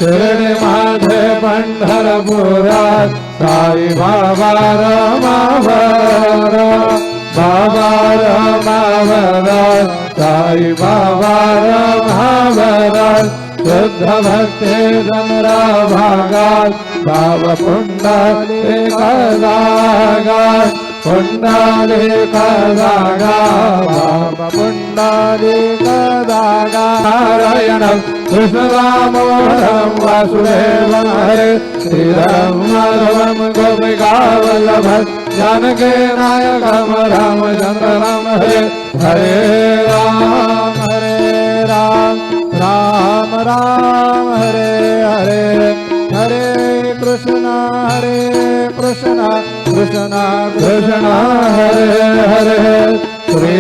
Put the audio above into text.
शिर्डी मध्ये पंढरपुरात साई बाबा रमावर बाबा रमावर साई बाबा रमावर शुद्ध भक्ती जमरा भागात बाबा पुंडलिक जागात पुंडलिक जागा बाबा पुंडलिक जागा नारायणं कृष्ण दामोदरं वासुदेवं हरे श्रीराम माधवं गोपिका वल्लभं जानकी नायकं रामचन्द्रं हरे हरे राम राम राम हरे हरे हरे कृष्ण कृष्ण कृष्ण हरे हरे श्री